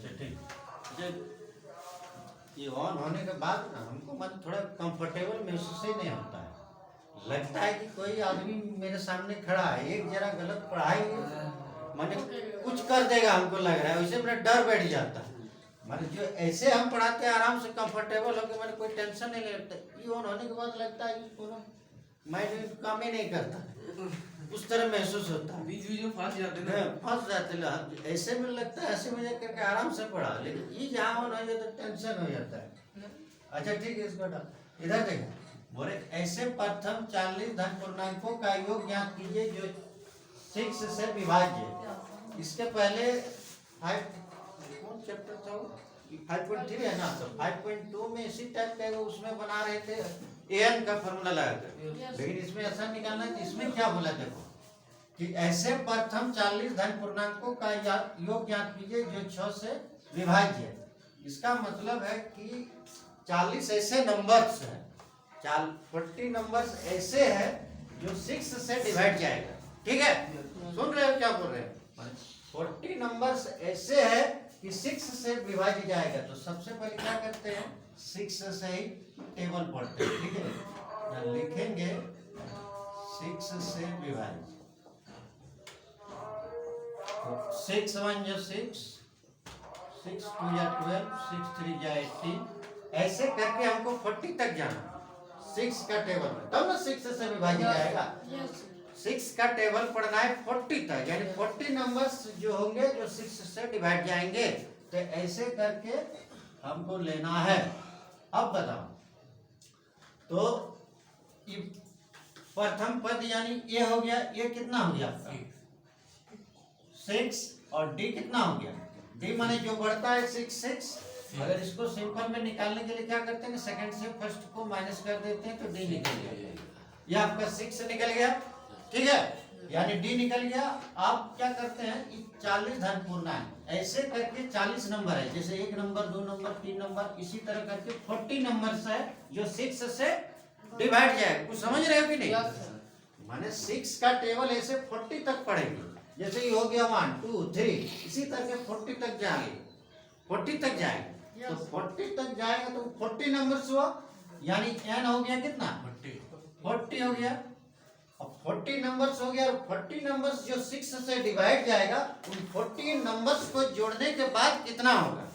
अच्छा ठीक। अच्छा, ये ऑन होने के बाद ना हमको मन थोड़ा कंफर्टेबल महसूस ही नहीं होता है। लगता है कि कोई आदमी मेरे सामने खड़ा है, एक जरा गलत पढ़ाई माने कुछ कर देगा, हमको लग रहा है वैसे मेरा डर बैठ जाता है। माने जो ऐसे हम पढ़ाते हैं आराम से कंफर्टेबल होकर, मैंने कोई टेंशन नहीं लेता। ये ऑन होने के बाद लगता है कि पूरा माइंड काम ही नहीं करता, उस तरह महसूस होता है। बीच में फंस जाते हैं ना, फंस जाते हैं। ऐसे में लगता है ऐसे मजा करके आराम से पढ़ा, लेकिन ये जहाँ ऑन हो जाता है टेंशन हो जाता है। अच्छा ठीक है, इसको इधर देखो। बोले ऐसे प्रथम 40 धन पूर्णांकों का योग ज्ञात कीजिए जो 6 से विभाज्य। इसके पहले 5 कौन चैप्टर था वो, 5.3 है ना, तो 5.2 में इसी टाइप का उसमें बना रहे थे एन का फॉर्मूला लगाकर, लेकिन इसमें ऐसा निकालना है। इसमें क्या बोला देखो कि ऐसे प्रथम 40 धन पूर्णांकों का योग ज्ञात कीजिए जो 6 से विभाज्य है। इसका मतलब है कि 40 ऐसे नंबर्स हैं, 40 नंबर्स ऐसे हैं जो 6 से डिवाइड जाएगा। ठीक है, सुन रहे हो क्या बोल रहे हैं? 40 नंबर्स ऐसे हैं कि 6 से विभाज्य जाएगा। तो सबसे पहले क्या करते हैं, 6 से ही टेबल पढ़ते हैं। ठीक है, लिखेंगे 6 से विभाज्य। 6 1 जा 6, 6 2 जा 12, 6 3 जा 18, ऐसे करके हमको 40 तक जाना। 6 का टेबल में तब ना 6 से विभाजित जाएगा। 6 का टेबल पढ़ना है 40 तक, यानी 40 नंबर्स जो होंगे जो 6 से डिवाइड जाएंगे। तो ऐसे करके हमको लेना है। अब बताओ, तो प्रथम पद यानी ए हो गया, ए कितना हो गया आपका 6, और डी कितना हो गया, डी माने जो बढ़ता है 6। अगर इसको सिंपल में निकालने के लिए क्या करते हैं, सेकंड से फर्स्ट को माइनस कर देते हैं तो डी निकल गया। ये आपका 6 निकल गया। ठीक है, यानी डी निकल गया। आप क्या करते हैं, 40 धन पूर्णांक ऐसे करके 40 नंबर है, जैसे 1 नंबर 2 नंबर 3 नंबर, इसी तरह करके 40 नंबर है जो 6 से डिवाइड जाएगा। कुछ समझ रहे हो कि नहीं? माने 6 का टेबल ऐसे 40 तक पढ़ेंगे, जैसे ये हो गया 1 2 3, इसी तरह के 40 तक जाएंगे, 40 तक जाएंगे। तो 40 तक जाएगा तो 40 नंबर्स हुआ, यानी n हो गया कितना 40 हो गया। अब 40 नंबर्स हो गया, और 40 नंबर्स जो 6 से डिवाइड जाएगा, उन 40 नंबर्स को जोड़ने के बाद कितना होगा,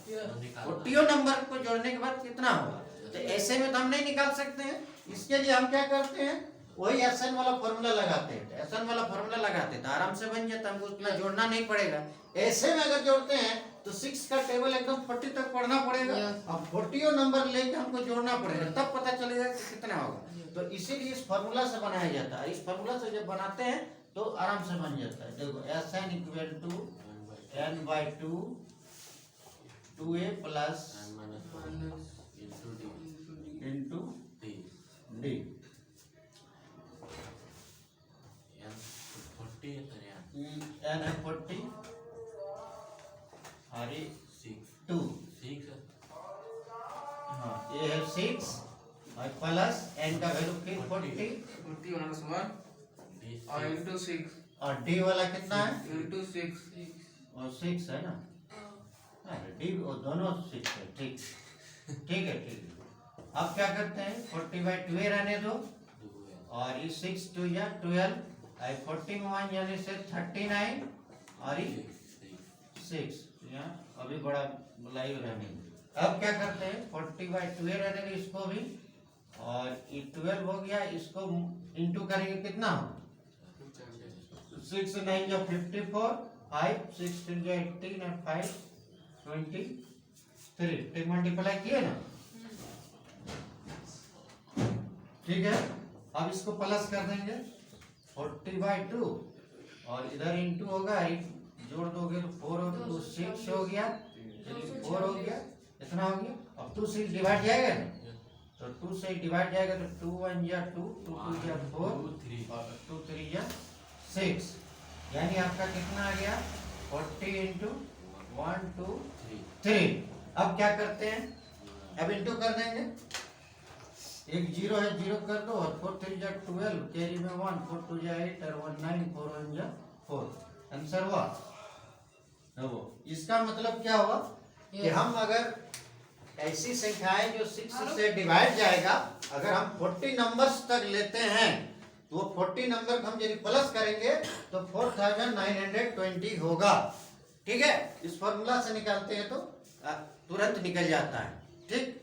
40 नंबर को जोड़ने के बाद कितना होगा। तो ऐसे में तो हम नहीं निकाल सकते हैं। इसके लिए हम क्या करते हैं, वही एसएन वाला फॉर्मूला लगाते हैं। एसएन वाला फॉर्मूला लगाते हैं तो आराम से बन जाता है, हमको उतना जोड़ना नहीं पड़ेगा। ऐसे में अगर जोड़ते हैं तो 6 का टेबल एकदम 40 तक पढ़ना पड़ेगा। अब 40 नंबर लेके हमको जोड़ना पड़ेगा, तब पता चलेगा कि कितना होगा। तो इसीलिए इस फॉर्मूला से बनाया जाता है। इस फॉर्मूला से जब बनाते हैं तो आराम से बन जाता है। देखो S N equal to n/2 2a plus into D. n है 40 और ये 2, हाँ ये है 6 और प्लस n का वैल्यू फिर 40 और इंटू 6 और d वाला कितना है इंटू 6 और 6 है ना, डी दोनों 6 है। ठीक ठीक है, ठीक है। अब क्या करते हैं, 40/2 रहने दो, और ये 6 2 या 12, 40 में 1 यानी से 39, और ये 6 यहाँ अभी बड़ा लाइव रहने दो। अब क्या करते हैं, 40/2 रहने दो इसको भी, और ये 12 हो गया, इसको इंटू करेंगे कितना हो, 6 9 जा 54, 5 6 3 जा 18 और 5 23, मल्टीप्लाई किए ना। ठीक है, अब इसको प्लस कर देंगे 40/2, और इधर इंटू होगा, जोड़ दोगे तो 4 और 2 6 हो गया, 4 हो गया, इतना हो गया। अब 2 से डिवाइड जाएगा ना, तो 2 से डिवाइड जाएगा तो 2 1 जा 2 2 2 जा 4 और 2 3 जा 6, यानी आपका कितना आ गया 40 इंटू 1 2 3। अब क्या करते हैं, अब इंटू कर देंगे, एक 0 है 0 कर दो, और 4 3 जा 12, कैरी में 1 4 2 जा 8 और 1 9 4 1 जा 4, आंसर हुआ। वो इसका मतलब क्या हुआ कि हम अगर ऐसी संख्याएं जो 6 से डिवाइड जाएगा, अगर हम 40 नंबर्स तक लेते हैं तो वो 40 नंबर को हम यदि प्लस करेंगे तो 4920 होगा। ठीक है, इस फॉर्मूला से निकालते हैं तो तुरंत निकल जाता है। ठीक।